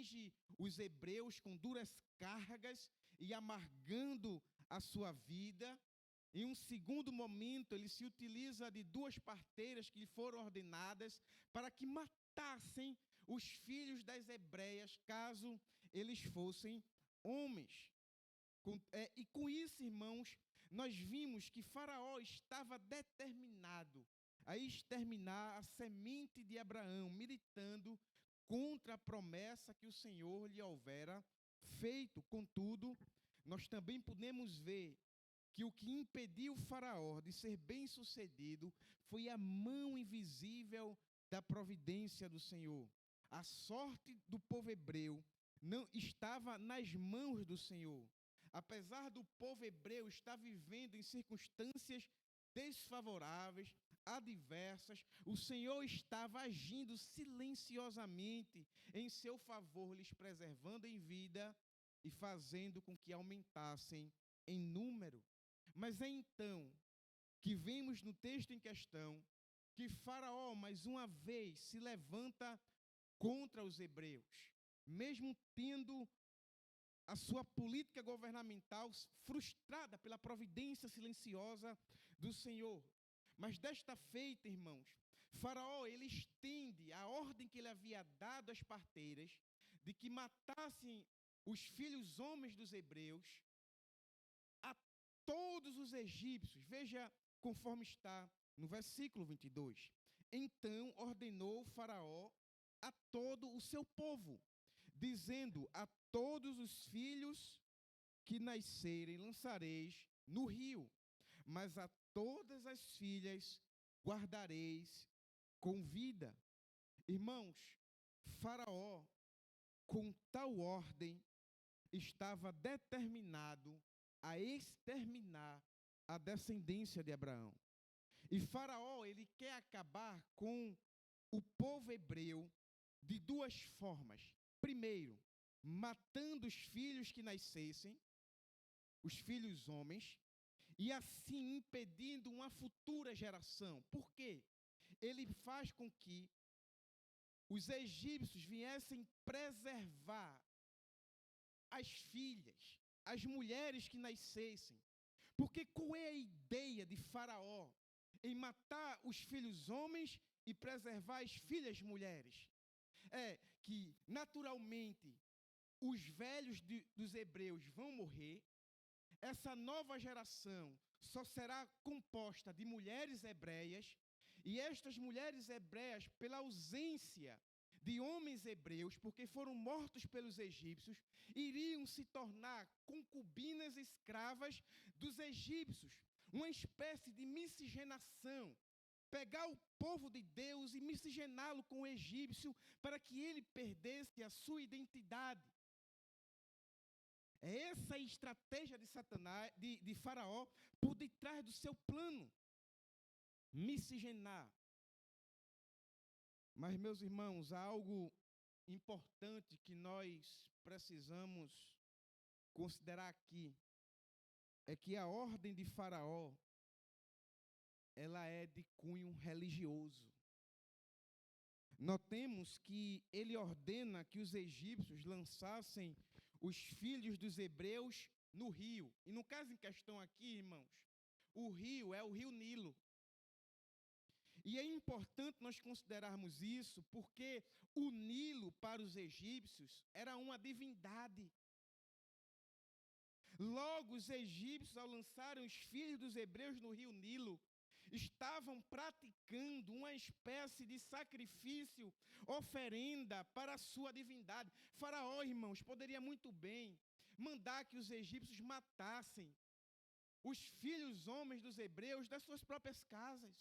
aflige os hebreus com duras cargas e amargando a sua vida. Em um segundo momento, ele se utiliza de 2 parteiras que lhe foram ordenadas para que matassem os filhos das hebreias, caso eles fossem homens. E com isso, irmãos, nós vimos que Faraó estava determinado a exterminar a semente de Abraão, militando contra a promessa que o Senhor lhe houvera feito. Contudo, nós também podemos ver que o que impediu Faraó de ser bem-sucedido foi a mão invisível da providência do Senhor. A sorte do povo hebreu não estava nas mãos do Senhor. Apesar do povo hebreu estar vivendo em circunstâncias desfavoráveis, adversas, o Senhor estava agindo silenciosamente em seu favor, lhes preservando em vida e fazendo com que aumentassem em número. Mas é então que vemos no texto em questão que Faraó, mais uma vez, se levanta contra os hebreus, mesmo tendo a sua política governamental frustrada pela providência silenciosa do Senhor. Mas desta feita, irmãos, Faraó, ele estende a ordem que ele havia dado às parteiras de que matassem os filhos homens dos hebreus a todos os egípcios. Veja conforme está no versículo 22. Então ordenou Faraó a todo o seu povo, dizendo: a todos os filhos que nascerem lançareis no rio, mas a todas as filhas guardareis com vida. Irmãos, Faraó, com tal ordem, estava determinado a exterminar a descendência de Abraão. E Faraó, ele quer acabar com o povo hebreu de 2 formas. Primeiro, matando os filhos que nascessem, os filhos homens, e assim impedindo uma futura geração. Por quê? Ele faz com que os egípcios viessem preservar as filhas, as mulheres que nascessem. Porque qual é a ideia de Faraó em matar os filhos homens e preservar as filhas mulheres? É que, naturalmente, os velhos dos hebreus vão morrer, essa nova geração só será composta de mulheres hebreias, e estas mulheres hebreias, pela ausência de homens hebreus, porque foram mortos pelos egípcios, iriam se tornar concubinas escravas dos egípcios, uma espécie de miscigenação. Pegar o povo de Deus e miscigená-lo com o egípcio para que ele perdesse a sua identidade. É essa a estratégia de Satanás, de Faraó, por detrás do seu plano. Miscigenar. Mas, meus irmãos, há algo importante que nós precisamos considerar aqui. É que a ordem de Faraó, ela é de cunho religioso. Notemos que ele ordena que os egípcios lançassem os filhos dos hebreus no rio. E no caso em questão aqui, irmãos, o rio é o rio Nilo. E é importante nós considerarmos isso porque o Nilo para os egípcios era uma divindade. Logo, os egípcios, ao lançarem os filhos dos hebreus no rio Nilo, estavam praticando uma espécie de sacrifício, oferenda para a sua divindade. Faraó, irmãos, poderia muito bem mandar que os egípcios matassem os filhos homens dos hebreus das suas próprias casas.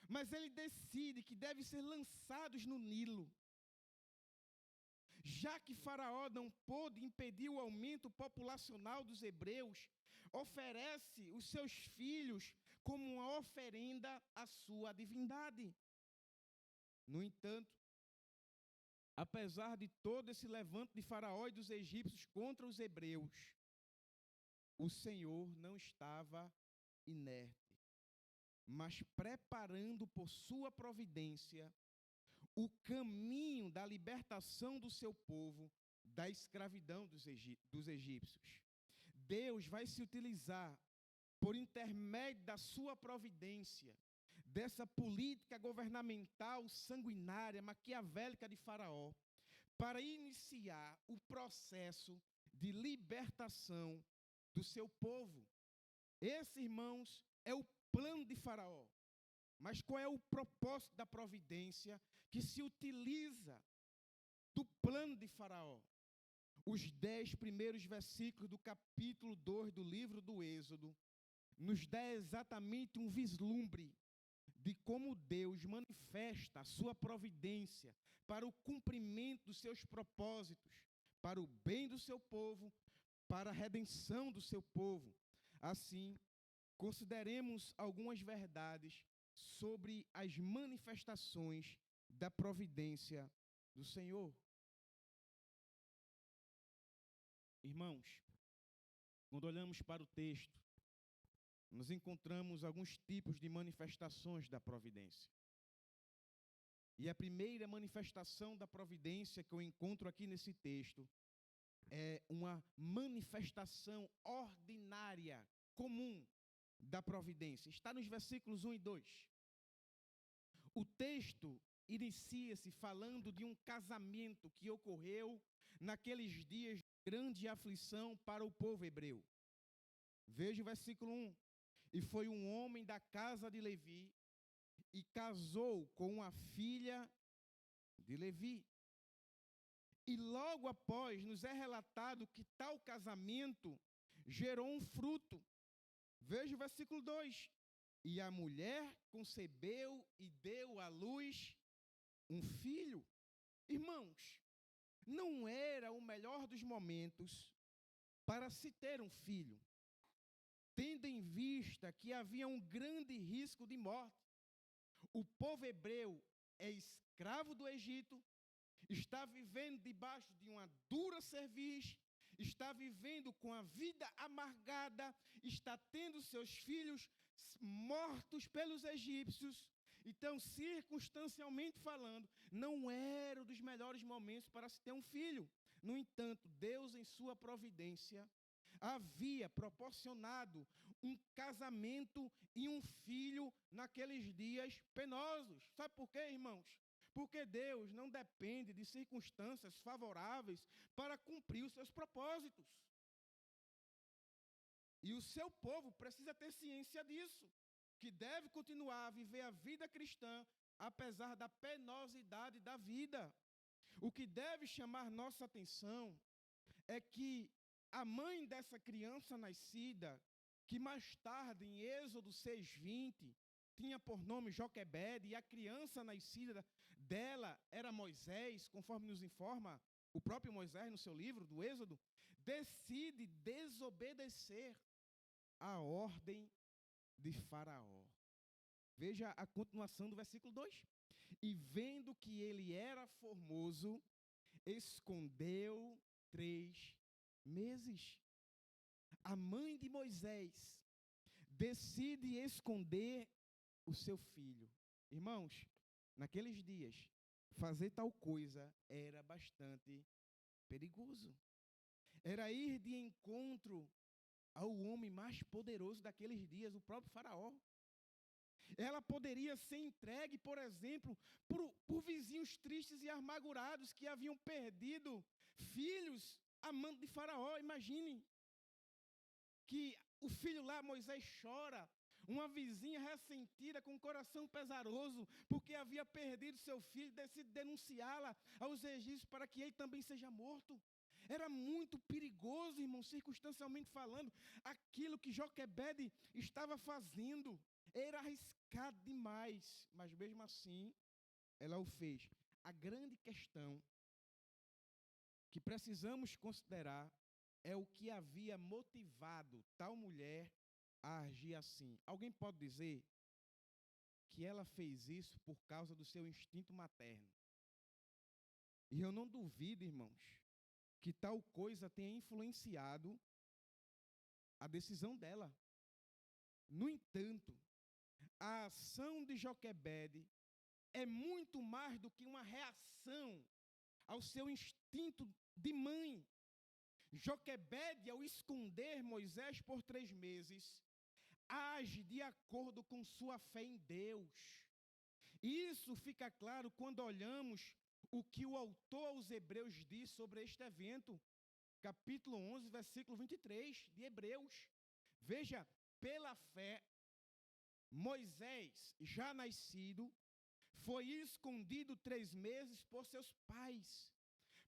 Mas ele decide que devem ser lançados no Nilo. Já que Faraó não pôde impedir o aumento populacional dos hebreus, oferece os seus filhos como uma oferenda à sua divindade. No entanto, apesar de todo esse levante de Faraó e dos egípcios contra os hebreus, o Senhor não estava inerte, mas preparando por sua providência o caminho da libertação do seu povo da escravidão dos egípcios. Deus vai se utilizar, por intermédio da sua providência, dessa política governamental sanguinária, maquiavélica de Faraó, para iniciar o processo de libertação do seu povo. Esse, irmãos, é o plano de Faraó. Mas qual é o propósito da providência que se utiliza do plano de Faraó? Os 10 primeiros versículos do capítulo 2 do livro do Êxodo nos dá exatamente um vislumbre de como Deus manifesta a sua providência para o cumprimento dos seus propósitos, para o bem do seu povo, para a redenção do seu povo. Assim, consideremos algumas verdades sobre as manifestações da providência do Senhor. Irmãos, quando olhamos para o texto, nós encontramos alguns tipos de manifestações da providência. E a primeira manifestação da providência que eu encontro aqui nesse texto é uma manifestação ordinária, comum da providência. Está nos versículos 1 e 2. O texto inicia-se falando de um casamento que ocorreu naqueles dias de grande aflição para o povo hebreu. Veja o versículo 1. E foi um homem da casa de Levi e casou com uma filha de Levi. E logo após nos é relatado que tal casamento gerou um fruto. Veja o versículo 2. E a mulher concebeu e deu à luz um filho. Irmãos, não era o melhor dos momentos para se ter um filho, tendo em vista que havia um grande risco de morte. O povo hebreu é escravo do Egito, está vivendo debaixo de uma dura cerviz, está vivendo com a vida amargada, está tendo seus filhos mortos pelos egípcios. Então, circunstancialmente falando, não era um dos melhores momentos para se ter um filho. No entanto, Deus, em sua providência, havia proporcionado um casamento e um filho naqueles dias penosos. Sabe por quê, irmãos? Porque Deus não depende de circunstâncias favoráveis para cumprir os seus propósitos. E o seu povo precisa ter ciência disso, que deve continuar a viver a vida cristã, apesar da penosidade da vida. O que deve chamar nossa atenção é que a mãe dessa criança nascida, que mais tarde, em Êxodo 6:20, tinha por nome Joquebede, e a criança nascida dela era Moisés, conforme nos informa o próprio Moisés no seu livro do Êxodo, decide desobedecer a ordem de Faraó. Veja a continuação do versículo 2. E vendo que ele era formoso, escondeu 3 meses. A mãe de Moisés decide esconder o seu filho. Irmãos, naqueles dias, fazer tal coisa era bastante perigoso. Era ir de encontro ao homem mais poderoso daqueles dias, o próprio Faraó. Ela poderia ser entregue, por exemplo, por vizinhos tristes e amargurados que haviam perdido filhos a mando de Faraó. Imagine que o filho lá, Moisés, chora. Uma vizinha ressentida, com o coração pesaroso, porque havia perdido seu filho, decide denunciá-la aos egípcios para que ele também seja morto. Era muito perigoso, irmão, circunstancialmente falando. Aquilo que Joquebede estava fazendo era arriscado demais, mas mesmo assim, ela o fez. A grande questão que precisamos considerar é o que havia motivado tal mulher a agir assim. Alguém pode dizer que ela fez isso por causa do seu instinto materno. E eu não duvido, irmãos, que tal coisa tenha influenciado a decisão dela. No entanto, a ação de Joquebede é muito mais do que uma reação ao seu instinto de mãe. Joquebede, ao esconder Moisés por 3 meses, age de acordo com sua fé em Deus. Isso fica claro quando olhamos o que o autor aos Hebreus diz sobre este evento. Capítulo 11, versículo 23 de Hebreus. Veja, pela fé, Moisés, já nascido, foi escondido 3 meses por seus pais,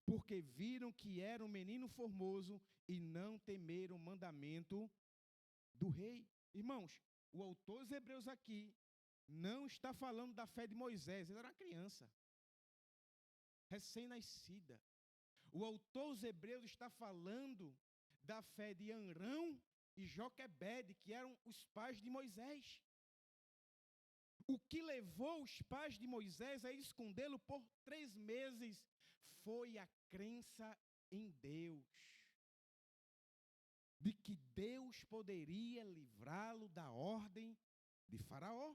porque viram que era um menino formoso e não temeram o mandamento do rei. Irmãos, o autor dos Hebreus aqui não está falando da fé de Moisés, ele era uma criança, recém-nascida. O autor dos Hebreus está falando da fé de Amrão e Joquebede, que eram os pais de Moisés. O que levou os pais de Moisés a escondê-lo por 3 meses foi a crença em Deus, de que Deus poderia livrá-lo da ordem de Faraó.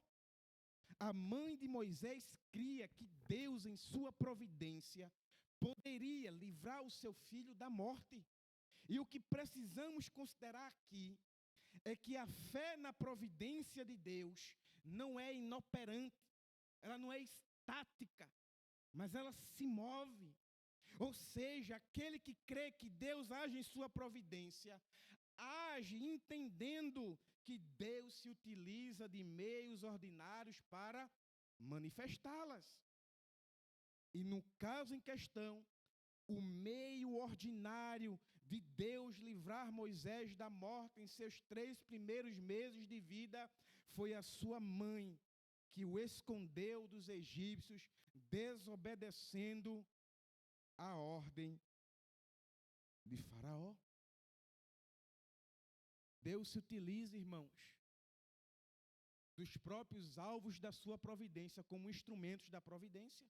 A mãe de Moisés cria que Deus, em sua providência, poderia livrar o seu filho da morte. E o que precisamos considerar aqui é que a fé na providência de Deus não é inoperante, ela não é estática, mas ela se move. Ou seja, aquele que crê que Deus age em sua providência, age entendendo que Deus se utiliza de meios ordinários para manifestá-las. E no caso em questão, o meio ordinário de Deus livrar Moisés da morte em seus 3 primeiros meses de vida foi a sua mãe, que o escondeu dos egípcios, desobedecendo a ordem de Faraó. Deus se utiliza, irmãos, dos próprios alvos da sua providência como instrumentos da providência.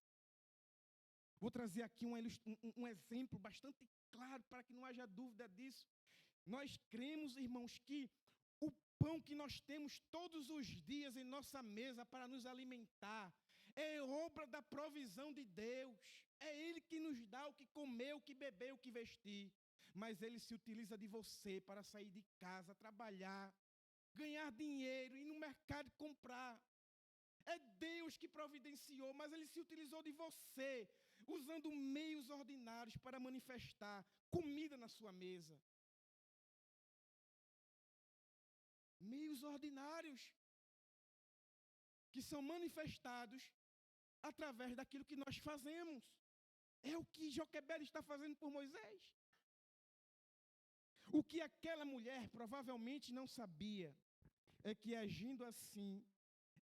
Vou trazer aqui um exemplo bastante claro para que não haja dúvida disso. Nós cremos, irmãos, que o pão que nós temos todos os dias em nossa mesa para nos alimentar é obra da provisão de Deus. É Ele que nos dá o que comer, o que beber, o que vestir. Mas Ele se utiliza de você para sair de casa, trabalhar, ganhar dinheiro, ir no mercado comprar. É Deus que providenciou, mas Ele se utilizou de você, usando meios ordinários para manifestar comida na sua mesa. Meios ordinários que são manifestados através daquilo que nós fazemos. É o que Joquebede está fazendo por Moisés. O que aquela mulher provavelmente não sabia é que, agindo assim,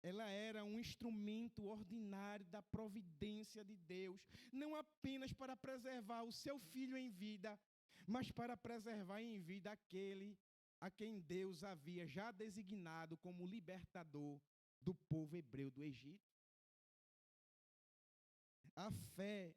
ela era um instrumento ordinário da providência de Deus, não apenas para preservar o seu filho em vida, mas para preservar em vida aquele a quem Deus havia já designado como libertador do povo hebreu do Egito. A fé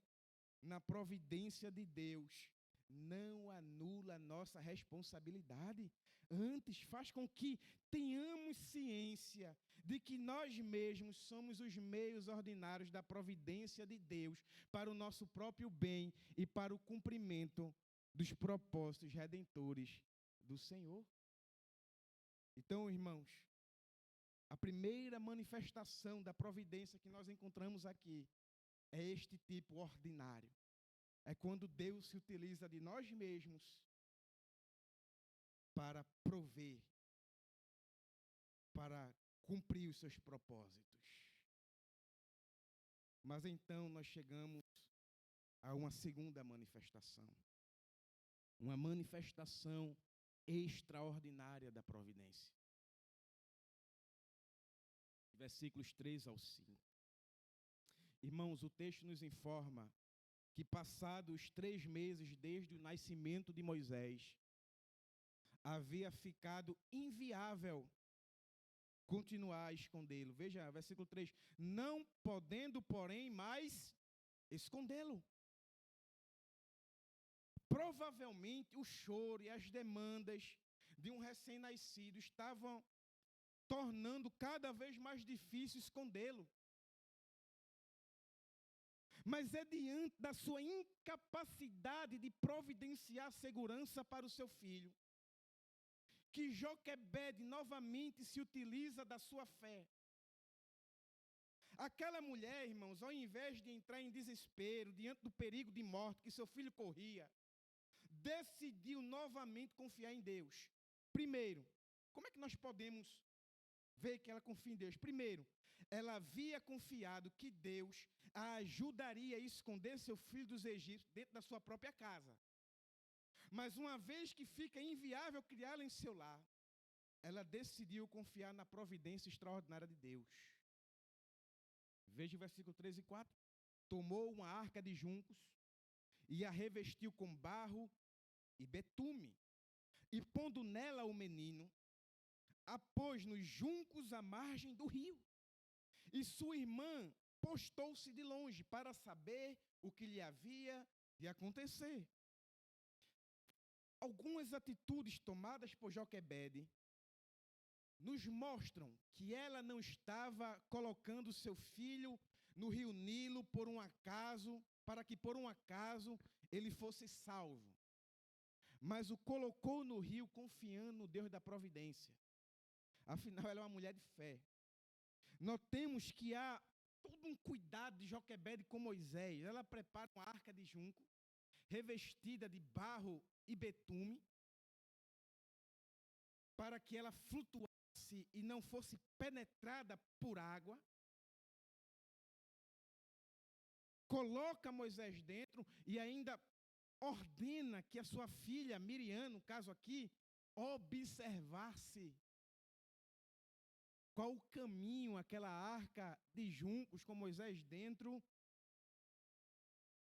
na providência de Deus não anula a nossa responsabilidade, antes faz com que tenhamos ciência de que nós mesmos somos os meios ordinários da providência de Deus para o nosso próprio bem e para o cumprimento dos propósitos redentores do Senhor. Então, irmãos, a primeira manifestação da providência que nós encontramos aqui é este tipo ordinário. É quando Deus se utiliza de nós mesmos para prover, para cumprir os seus propósitos. Mas então nós chegamos a uma segunda manifestação. Uma manifestação extraordinária da providência. Versículos 3 ao 5. Irmãos, o texto nos informa que, passados os 3 meses desde o nascimento de Moisés, havia ficado inviável continuar a escondê-lo. Veja, versículo 3. Não podendo, porém, mais escondê-lo. Provavelmente o choro e as demandas de um recém-nascido estavam tornando cada vez mais difícil escondê-lo. mas é diante da sua incapacidade de providenciar segurança para o seu filho que Joquebede novamente se utiliza da sua fé. Aquela mulher, irmãos, ao invés de entrar em desespero diante do perigo de morte que seu filho corria, decidiu novamente confiar em Deus. Primeiro, como é que nós podemos ver que ela confia em Deus? Primeiro, ela havia confiado que Deus a ajudaria a esconder seu filho dos egípcios dentro da sua própria casa. Mas uma vez que fica inviável criá-la em seu lar, ela decidiu confiar na providência extraordinária de Deus. Veja o versículo 3 e 4. Tomou uma arca de juncos e a revestiu com barro e betume, e pondo nela o menino, a pôs nos juncos à margem do rio. E sua irmã postou-se de longe para saber o que lhe havia de acontecer. Algumas atitudes tomadas por Joquebede nos mostram que ela não estava colocando seu filho no rio Nilo por um acaso, para que por um acaso ele fosse salvo, mas o colocou no rio confiando no Deus da providência. Afinal, ela é uma mulher de fé. Notemos que há todo um cuidado de Joquebede com Moisés. Ela prepara uma arca de junco, revestida de barro e betume, para que ela flutuasse e não fosse penetrada por água. Coloca Moisés dentro e ainda ordena que a sua filha, Miriam, no caso aqui, observasse qual o caminho aquela arca de juncos com Moisés dentro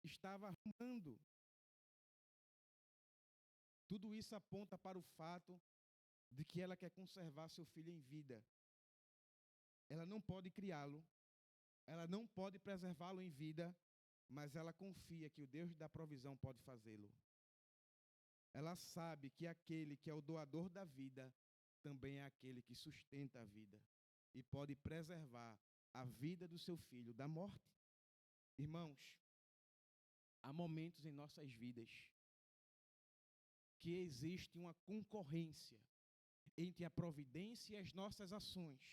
estava arrumando. Tudo isso aponta para o fato de que ela quer conservar seu filho em vida. Ela não pode criá-lo, ela não pode preservá-lo em vida, mas ela confia que o Deus da provisão pode fazê-lo. Ela sabe que aquele que é o doador da vida também é aquele que sustenta a vida e pode preservar a vida do seu filho da morte. Irmãos, há momentos em nossas vidas que existe uma concorrência entre a providência e as nossas ações.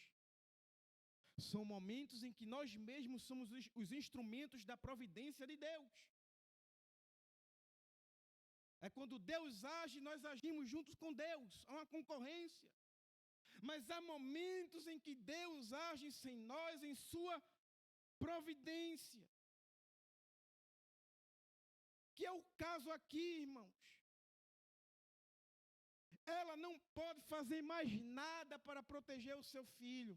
São momentos em que nós mesmos somos os instrumentos da providência de Deus. É quando Deus age, nós agimos juntos com Deus. Há uma concorrência. Mas há momentos em que Deus age sem nós, em sua providência. Que é o caso aqui, irmãos. Ela não pode fazer mais nada para proteger o seu filho.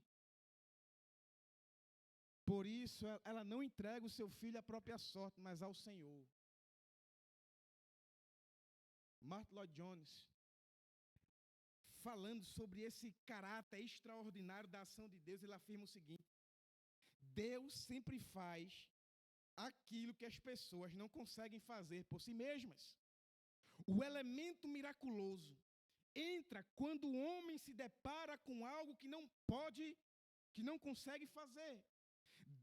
Por isso, ela não entrega o seu filho à própria sorte, mas ao Senhor. Martyn Lloyd-Jones, falando sobre esse caráter extraordinário da ação de Deus, ele afirma o seguinte: Deus sempre faz aquilo que as pessoas não conseguem fazer por si mesmas. O elemento miraculoso entra quando o homem se depara com algo que não pode, que não consegue fazer.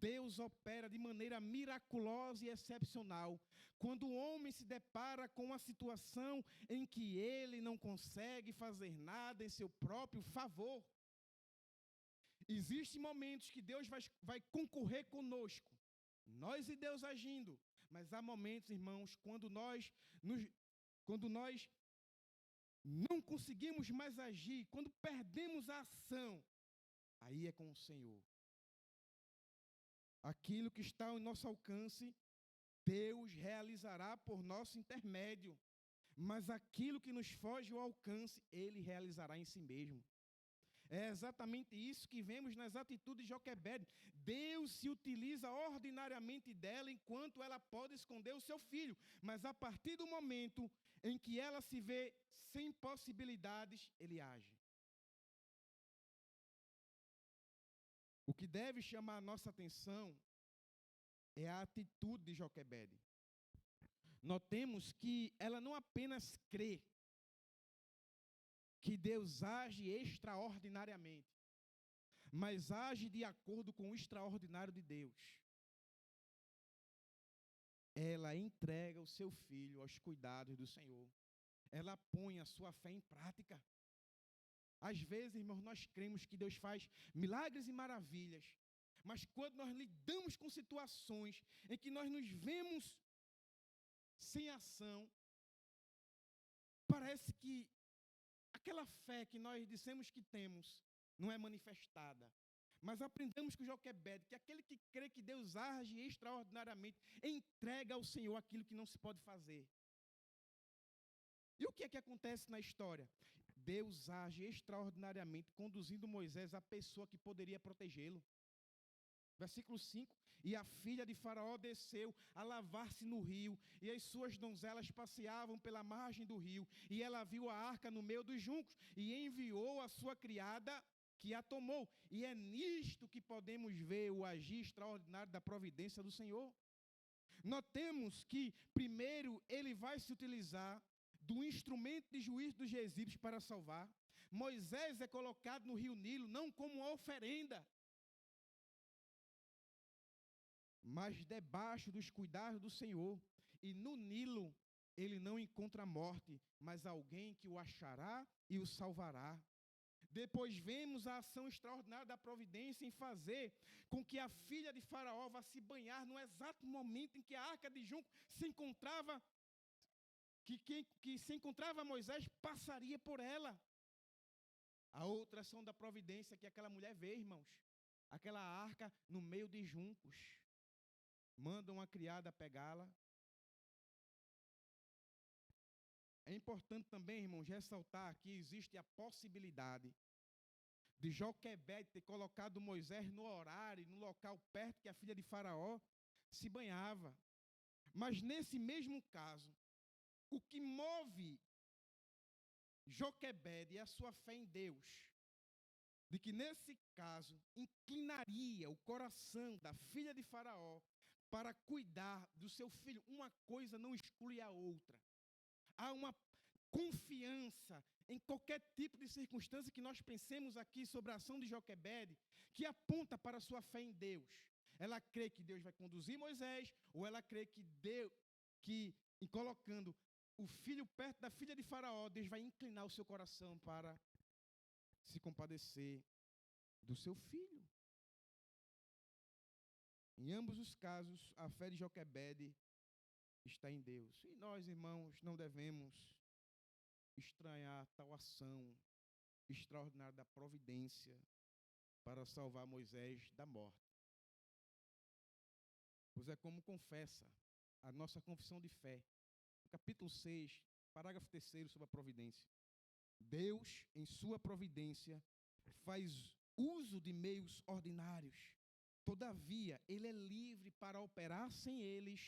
Deus opera de maneira miraculosa e excepcional quando o homem se depara com uma situação em que ele não consegue fazer nada em seu próprio favor. Existem momentos que Deus vai concorrer conosco, nós e Deus agindo, mas há momentos, irmãos, quando nós não conseguimos mais agir, quando perdemos a ação, aí é com o Senhor. Aquilo que está ao nosso alcance, Deus realizará por nosso intermédio, mas aquilo que nos foge ao alcance, Ele realizará em si mesmo. É exatamente isso que vemos nas atitudes de Joquebede. Deus se utiliza ordinariamente dela enquanto ela pode esconder o seu filho, mas a partir do momento em que ela se vê sem possibilidades, Ele age. O que deve chamar a nossa atenção é a atitude de Joquebede. Notemos que ela não apenas crê que Deus age extraordinariamente, mas age de acordo com o extraordinário de Deus. ela entrega o seu filho aos cuidados do Senhor. Ela põe a sua fé em prática. Às vezes, irmãos, nós cremos que Deus faz milagres e maravilhas, mas quando nós lidamos com situações em que nós nos vemos sem ação, parece que aquela fé que nós dissemos que temos não é manifestada. Mas aprendamos com Joquebede que aquele que crê que Deus age extraordinariamente, entrega ao Senhor aquilo que não se pode fazer. E o que é que acontece na história? Deus age extraordinariamente, conduzindo Moisés à pessoa que poderia protegê-lo. Versículo 5, e a filha de Faraó desceu a lavar-se no rio, e as suas donzelas passeavam pela margem do rio, e ela viu a arca no meio dos juncos, e enviou a sua criada, que a tomou. E é nisto que podemos ver o agir extraordinário da providência do Senhor. Notemos que, primeiro, ele vai se utilizar do instrumento de juízo dos egípcios para salvar. Moisés é colocado no rio Nilo, não como uma oferenda, mas debaixo dos cuidados do Senhor. E no Nilo, ele não encontra morte, mas alguém que o achará e o salvará. Depois vemos a ação extraordinária da providência em fazer com que a filha de Faraó vá se banhar no exato momento em que a arca de junco se encontrava, que se encontrava Moisés, passaria por ela. A outra ação da providência que aquela mulher vê, irmãos, aquela arca no meio de juncos. Manda uma criada pegá-la. É importante também, irmãos, ressaltar que existe a possibilidade de Joquebede ter colocado Moisés no horário, no local perto que a filha de Faraó se banhava. Mas nesse mesmo caso, o que move Joquebede é a sua fé em Deus, de que nesse caso inclinaria o coração da filha de Faraó para cuidar do seu filho. Uma coisa não exclui a outra. Há uma confiança em qualquer tipo de circunstância que nós pensemos aqui sobre a ação de Joquebede, que aponta para a sua fé em Deus. Ela crê que Deus vai conduzir Moisés, ou ela crê que Deus, em colocando o filho perto da filha de Faraó, Deus vai inclinar o seu coração para se compadecer do seu filho. Em ambos os casos, a fé de Joquebede está em Deus. E nós, irmãos, não devemos estranhar tal ação extraordinária da providência para salvar Moisés da morte. Pois é como confessa a nossa confissão de fé. No capítulo 6, parágrafo 3º sobre a providência. Deus, em sua providência, faz uso de meios ordinários. Todavia, ele é livre para operar sem eles,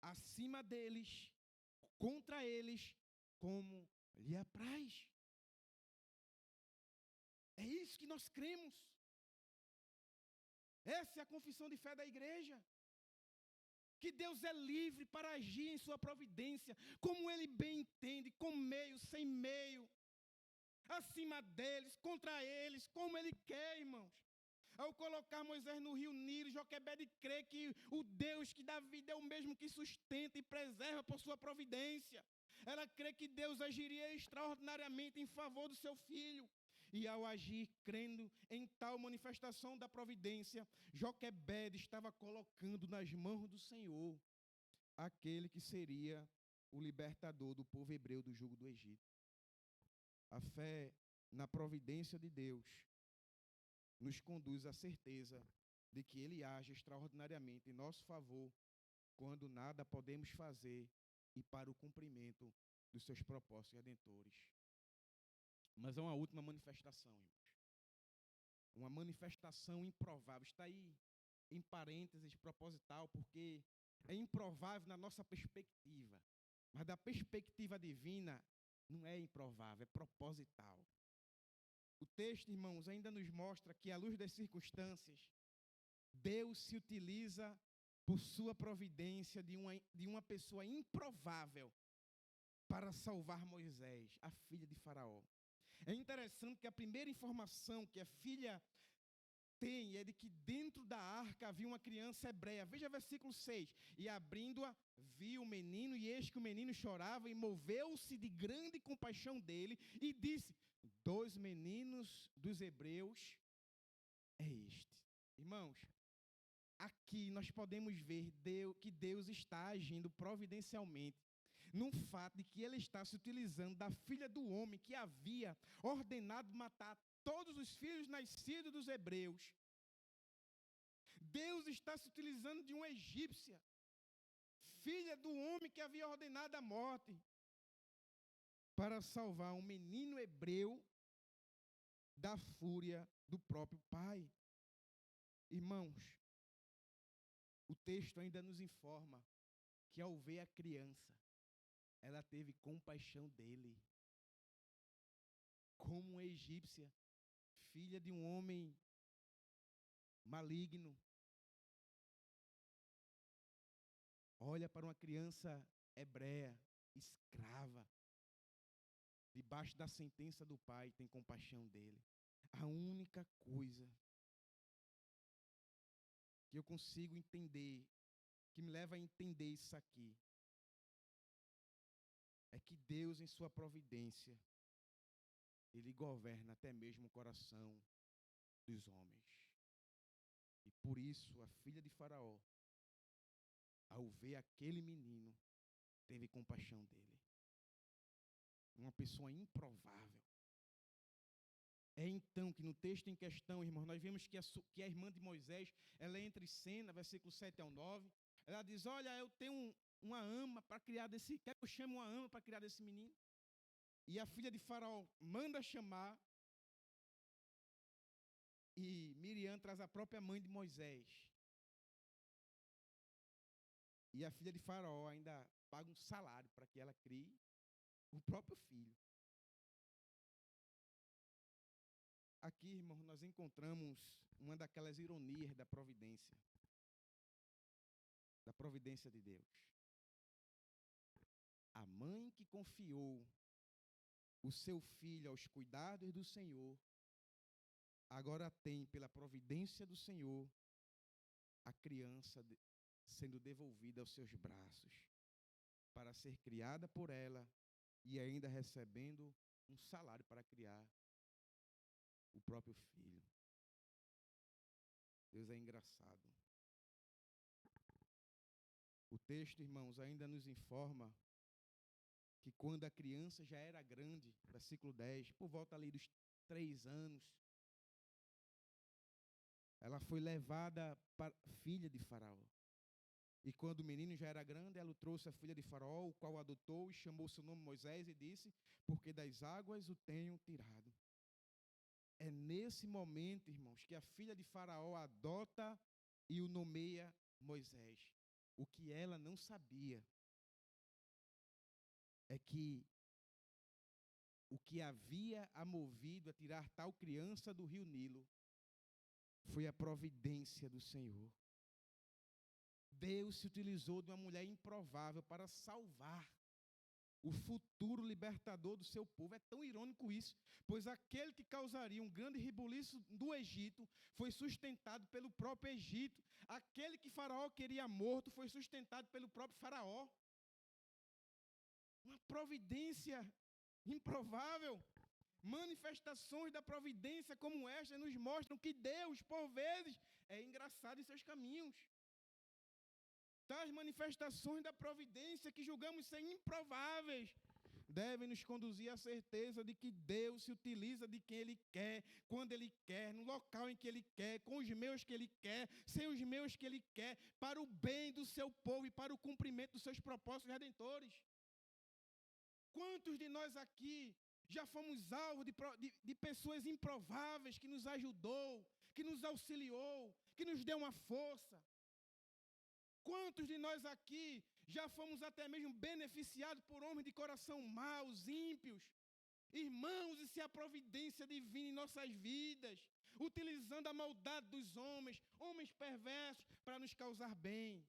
acima deles, contra eles, como lhe apraz. É isso que nós cremos. Essa é a confissão de fé da igreja. Que Deus é livre para agir em sua providência, como ele bem entende, com meio, sem meio, acima deles, contra eles, como ele quer, irmãos. Ao colocar Moisés no rio Nilo, Joquebede crê que o Deus que dá vida é o mesmo que sustenta e preserva por sua providência. Ela crê que Deus agiria extraordinariamente em favor do seu filho. E ao agir, crendo em tal manifestação da providência, Joquebede estava colocando nas mãos do Senhor aquele que seria o libertador do povo hebreu do jugo do Egito. A fé na providência de Deus nos conduz à certeza de que Ele age extraordinariamente em nosso favor, quando nada podemos fazer e para o cumprimento dos seus propósitos redentores. Mas há uma última manifestação, irmãos. Uma manifestação improvável. Está aí em parênteses proposital, porque é improvável na nossa perspectiva. Mas da perspectiva divina, não é improvável, é proposital. O texto, irmãos, ainda nos mostra que, à luz das circunstâncias, Deus se utiliza por sua providência de uma pessoa improvável para salvar Moisés, a filha de Faraó. É interessante que a primeira informação que a filha tem é de que dentro da arca havia uma criança hebreia. Veja versículo 6. E abrindo-a, viu o menino, e eis que o menino chorava, e moveu-se de grande compaixão dele, e disse: 2 meninos dos hebreus é este. Irmãos, aqui nós podemos ver que Deus está agindo providencialmente no fato de que ele está se utilizando da filha do homem que havia ordenado matar todos os filhos nascidos dos hebreus. Deus está se utilizando de uma egípcia, filha do homem que havia ordenado a morte, para salvar um menino hebreu da fúria do próprio pai. Irmãos, o texto ainda nos informa que ao ver a criança, ela teve compaixão dele. Como uma egípcia, filha de um homem maligno, olha para uma criança hebreia, escrava, debaixo da sentença do pai, tem compaixão dele. A única coisa que eu consigo entender, que me leva a entender isso aqui, é que Deus, em sua providência, Ele governa até mesmo o coração dos homens. E por isso, a filha de Faraó, ao ver aquele menino, teve compaixão dele. Uma pessoa improvável. É então que no texto em questão, irmãos, nós vemos que a irmã de Moisés, ela entra em cena, versículo 7 ao 9, ela diz: olha, eu tenho uma ama para criar desse, quer que eu chame uma ama para criar desse menino? E a filha de Faraó manda chamar, e Miriam traz a própria mãe de Moisés. E a filha de Faraó ainda paga um salário para que ela crie o próprio filho. Aqui, irmãos, nós encontramos uma daquelas ironias da providência de Deus. A mãe que confiou o seu filho aos cuidados do Senhor, agora tem, pela providência do Senhor, a criança sendo devolvida aos seus braços, para ser criada por ela e ainda recebendo um salário para criar o próprio filho. Deus é engraçado. O texto, irmãos, ainda nos informa que quando a criança já era grande, versículo 10, por volta ali dos 3 anos, ela foi levada para filha de Faraó. E quando o menino já era grande, ela o trouxe a filha de Faraó, o qual adotou e chamou seu nome Moisés e disse: porque das águas o tenho tirado. É nesse momento, irmãos, que a filha de Faraó adota e o nomeia Moisés. O que ela não sabia é que o que havia a movido a tirar tal criança do rio Nilo foi a providência do Senhor. Deus se utilizou de uma mulher improvável para salvar o futuro libertador do seu povo. É tão irônico isso, pois aquele que causaria um grande rebuliço do Egito foi sustentado pelo próprio Egito. Aquele que Faraó queria morto foi sustentado pelo próprio Faraó. Uma providência improvável. Manifestações da providência como esta nos mostram que Deus, por vezes, é engraçado em seus caminhos. Tais manifestações da providência que julgamos ser improváveis devem nos conduzir à certeza de que Deus se utiliza de quem Ele quer, quando Ele quer, no local em que Ele quer, com os meios que Ele quer, sem os meios que Ele quer, para o bem do seu povo e para o cumprimento dos seus propósitos redentores. Quantos de nós aqui já fomos alvo de pessoas improváveis que nos ajudou, que nos auxiliou, que nos deu uma força? Quantos de nós aqui já fomos até mesmo beneficiados por homens de coração maus, ímpios? Irmãos, e se a providência divina em nossas vidas, utilizando a maldade dos homens, homens perversos, para nos causar bem.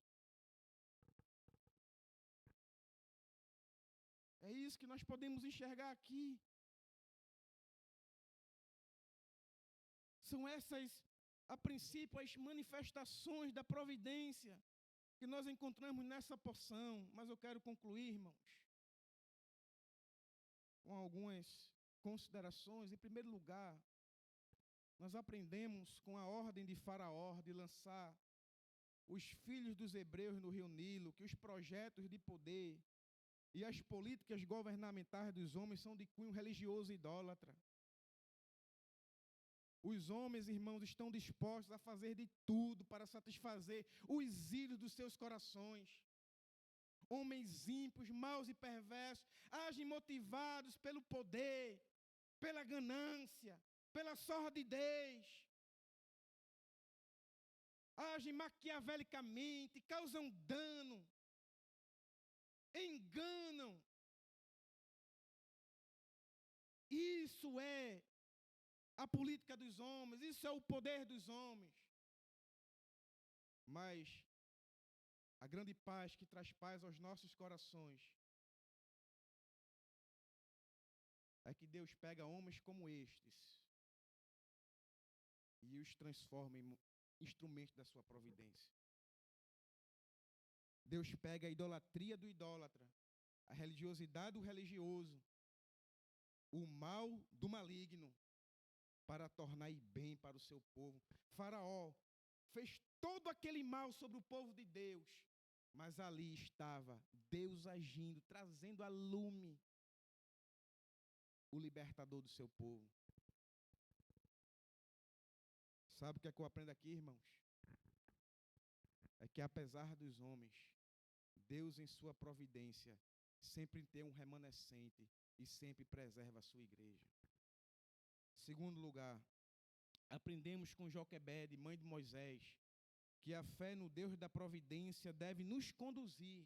É isso que nós podemos enxergar aqui. São essas a princípio, as manifestações da providência que nós encontramos nessa porção, mas eu quero concluir, irmãos, com algumas considerações. Em primeiro lugar, nós aprendemos com a ordem de Faraó de lançar os filhos dos hebreus no rio Nilo, que os projetos de poder e as políticas governamentais dos homens são de cunho religioso e idólatra. Os homens, irmãos, estão dispostos a fazer de tudo para satisfazer os ídolos dos seus corações. Homens ímpios, maus e perversos, agem motivados pelo poder, pela ganância, pela sordidez. Agem maquiavelicamente, causam dano, enganam. Isso é a política dos homens, isso é o poder dos homens. Mas a grande paz que traz paz aos nossos corações é que Deus pega homens como estes e os transforma em instrumentos da sua providência. Deus pega a idolatria do idólatra, a religiosidade do religioso, o mal do maligno, para tornar bem para o seu povo. Faraó fez todo aquele mal sobre o povo de Deus, mas ali estava Deus agindo, trazendo a lume o libertador do seu povo. Sabe o que é que eu aprendo aqui, irmãos? É que apesar dos homens, Deus em sua providência sempre tem um remanescente e sempre preserva a sua igreja. Segundo lugar, aprendemos com Joquebede, mãe de Moisés, que a fé no Deus da providência deve nos conduzir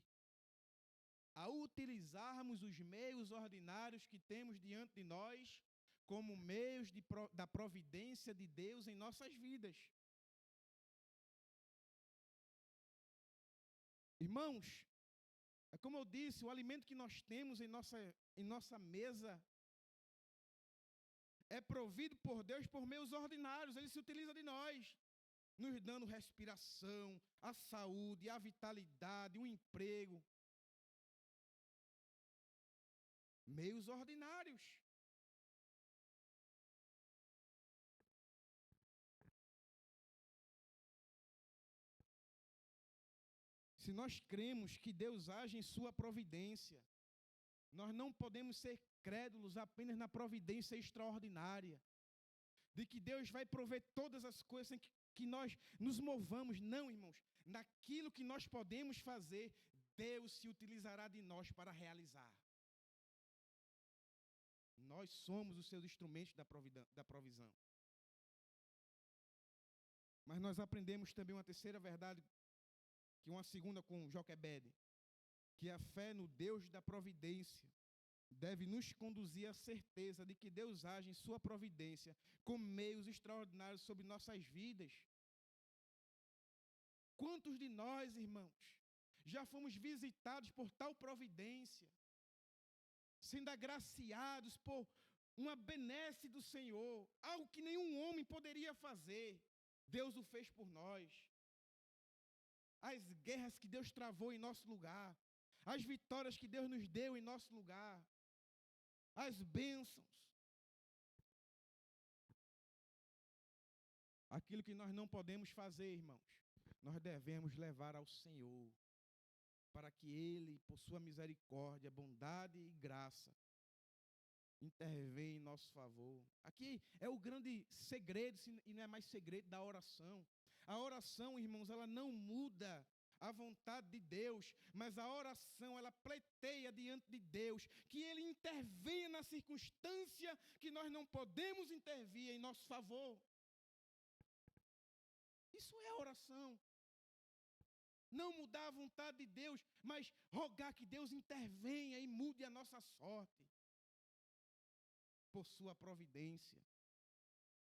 a utilizarmos os meios ordinários que temos diante de nós como meios da providência de Deus em nossas vidas. Irmãos, é como eu disse, o alimento que nós temos em nossa mesa é provido por Deus por meios ordinários. Ele se utiliza de nós, nos dando respiração, a saúde, a vitalidade, o emprego. Meios ordinários. Se nós cremos que Deus age em sua providência, nós não podemos ser crédulos apenas na providência extraordinária, de que Deus vai prover todas as coisas em que nós nos movamos. Não, irmãos, naquilo que nós podemos fazer, Deus se utilizará de nós para realizar. Nós somos os seus instrumentos da provisão. Mas nós aprendemos também uma terceira verdade, que uma segunda com Joquebede, que a fé no Deus da providência deve nos conduzir à certeza de que Deus age em sua providência com meios extraordinários sobre nossas vidas. Quantos de nós, irmãos, já fomos visitados por tal providência, sendo agraciados por uma benesse do Senhor, algo que nenhum homem poderia fazer, Deus o fez por nós. As guerras que Deus travou em nosso lugar, as vitórias que Deus nos deu em nosso lugar, as bênçãos. Aquilo que nós não podemos fazer, irmãos, nós devemos levar ao Senhor, para que Ele, por sua misericórdia, bondade e graça, intervenha em nosso favor. Aqui é o grande segredo, e não é mais segredo, da oração. A oração, irmãos, ela não muda a vontade de Deus, mas a oração, ela pleiteia diante de Deus, que Ele intervenha na circunstância que nós não podemos intervir em nosso favor. Isso é oração. Não mudar a vontade de Deus, mas rogar que Deus intervenha e mude a nossa sorte. Por sua providência.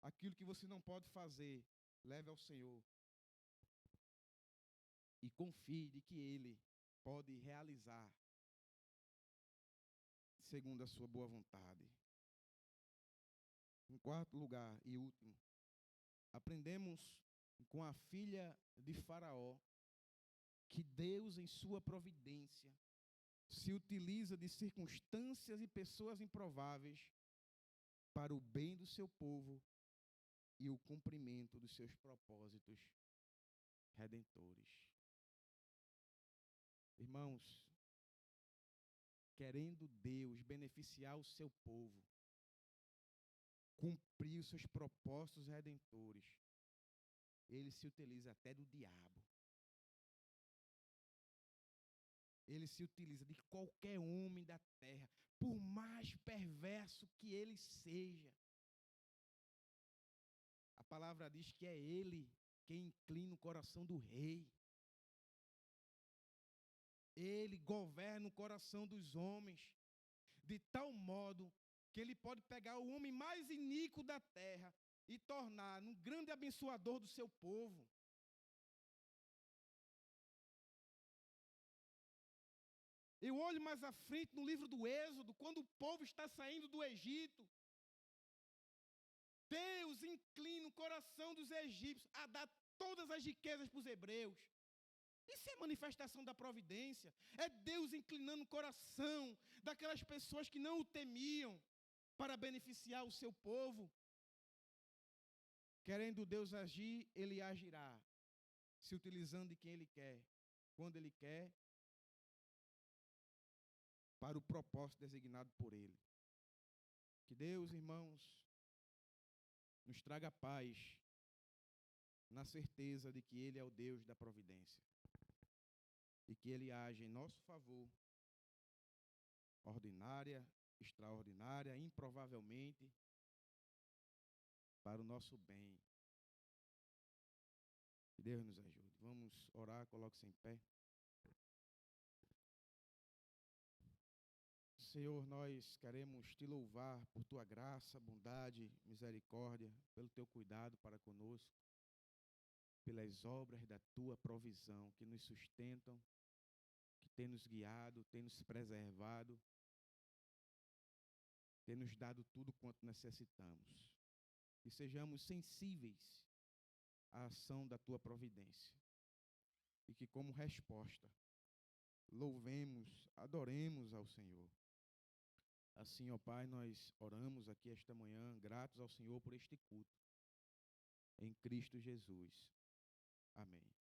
Aquilo que você não pode fazer, leve ao Senhor. E confie de que Ele pode realizar segundo a sua boa vontade. Em quarto lugar e último, aprendemos com a filha de Faraó que Deus, em sua providência, se utiliza de circunstâncias e pessoas improváveis para o bem do seu povo e o cumprimento dos seus propósitos redentores. Irmãos, querendo Deus beneficiar o seu povo, cumprir os seus propósitos redentores, ele se utiliza até do diabo. Ele se utiliza de qualquer homem da terra, por mais perverso que ele seja. A palavra diz que é ele quem inclina o coração do rei. Ele governa o coração dos homens, de tal modo que ele pode pegar o homem mais iníquo da terra e tornar um grande abençoador do seu povo. Eu olho mais à frente no livro do Êxodo, quando o povo está saindo do Egito. Deus inclina o coração dos egípcios a dar todas as riquezas para os hebreus. Isso é manifestação da providência. É Deus inclinando o coração daquelas pessoas que não o temiam para beneficiar o seu povo. Querendo Deus agir, ele agirá, se utilizando de quem ele quer, quando ele quer, para o propósito designado por ele. Que Deus, irmãos, nos traga paz, na certeza de que ele é o Deus da providência e que ele age em nosso favor, ordinária, extraordinária, improvavelmente, para o nosso bem. Que Deus nos ajude. Vamos orar, coloque-se em pé. Senhor, nós queremos te louvar por tua graça, bondade, misericórdia, pelo teu cuidado para conosco, pelas obras da tua provisão que nos sustentam, que tem nos guiado, tem nos preservado, tem nos dado tudo quanto necessitamos. Que sejamos sensíveis à ação da tua providência e que, como resposta, louvemos, adoremos ao Senhor. Assim, ó Pai, nós oramos aqui esta manhã, gratos ao Senhor por este culto. Em Cristo Jesus. Amém.